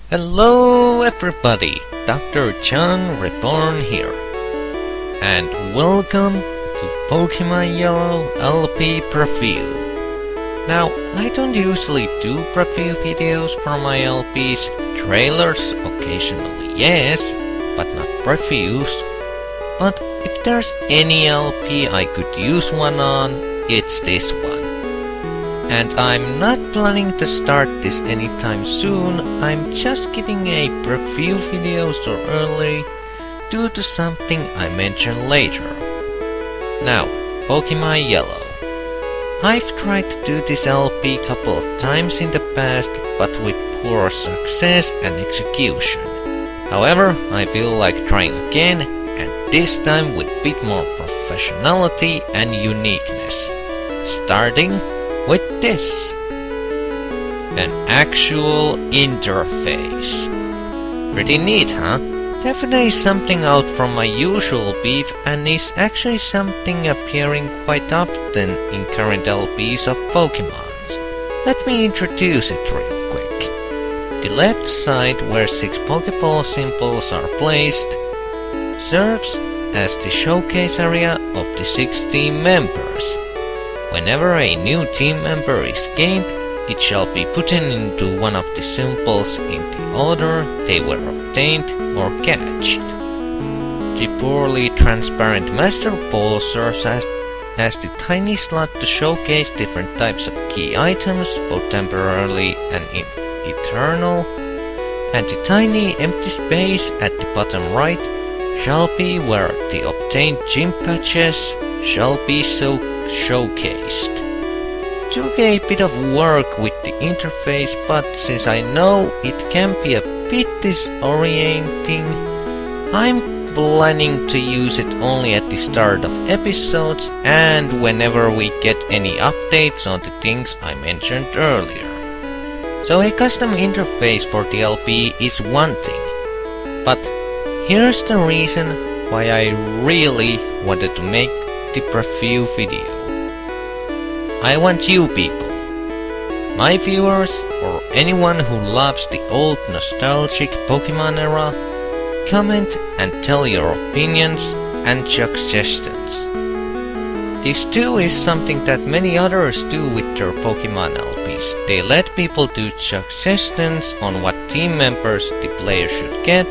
Hello everybody, Dr. John Reborn here, and welcome to Pokemon Yellow LP preview. Now, I don't usually do preview videos for my LPs, trailers occasionally yes, but not previews. But if there's any LP I could use one on, it's this one. And I'm not planning to start this anytime soon, I'm just giving a preview video so early due to something I mention later. Now, Pokemon Yellow. I've tried to do this LP couple of times in the past, but with poor success and execution. However, I feel like trying again, and this time with a bit more professionality and uniqueness. Starting with this. An actual interface. Pretty neat, huh? Definitely something out from my usual beef and is actually something appearing quite often in current LPs of Pokemons. Let me introduce it real quick. The left side where 6 Pokeball symbols are placed serves as the showcase area of the 6 team members. Whenever a new team member is gained, it shall be put into one of the symbols in the order they were obtained or catched. The poorly transparent Master Ball serves as the tiny slot to showcase different types of key items, both temporarily and eternal, and the tiny empty space at the bottom right shall be where the obtained gym patches shall be showcased. Took a bit of work with the interface, but since I know it can be a bit disorienting, I'm planning to use it only at the start of episodes and whenever we get any updates on the things I mentioned earlier. So a custom interface for the LP is one thing, but here's the reason why I really wanted to make the preview video. I want you people, my viewers or anyone who loves the old nostalgic Pokemon era, comment and tell your opinions and suggestions. This too is something that many others do with their Pokemon LPs. They let people do suggestions on what team members the player should get,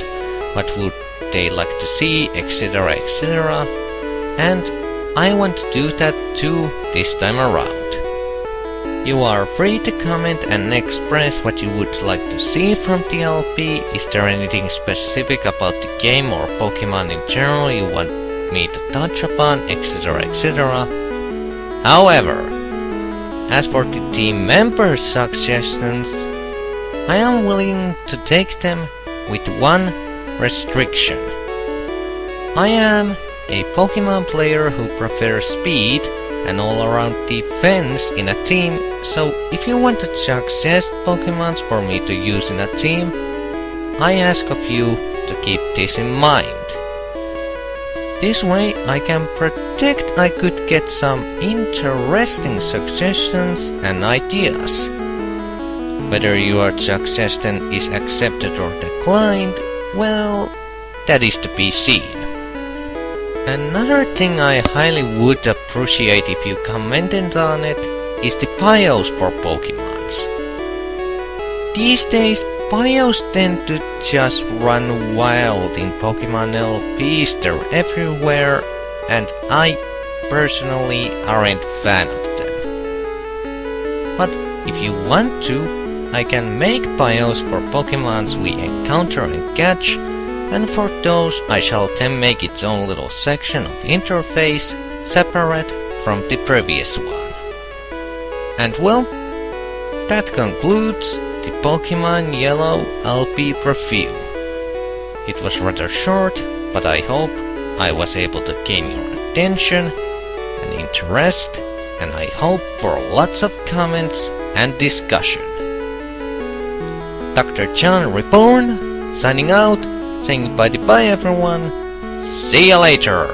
what would they like to see, etc, etc. And I want to do that too this time around. You are free to comment and express what you would like to see from the LP. Is there anything specific about the game or Pokemon in general you want me to touch upon, etc, etc. However, as for the team members' suggestions, I am willing to take them with one restriction. I am a Pokemon player who prefers speed and all-around defense in a team, so if you want to suggest Pokemons for me to use in a team, I ask of you to keep this in mind. This way I can predict I could get some interesting suggestions and ideas. Whether your suggestion is accepted or declined, well, that is to be seen. Another thing I highly would appreciate if you commented on it is the bios for Pokemons. These days, bios tend to just run wild in Pokemon LPs, they're everywhere, and I personally aren't a fan of them. But if you want to, I can make bios for Pokemons we encounter and catch, and for those I shall then make its own little section of interface separate from the previous one. And well, that concludes the Pokemon Yellow LP preview. It was rather short, but I hope I was able to gain your attention and interest, and I hope for lots of comments and discussion. Dr. John Reborn, signing out, saying bye-bye everyone. See you later!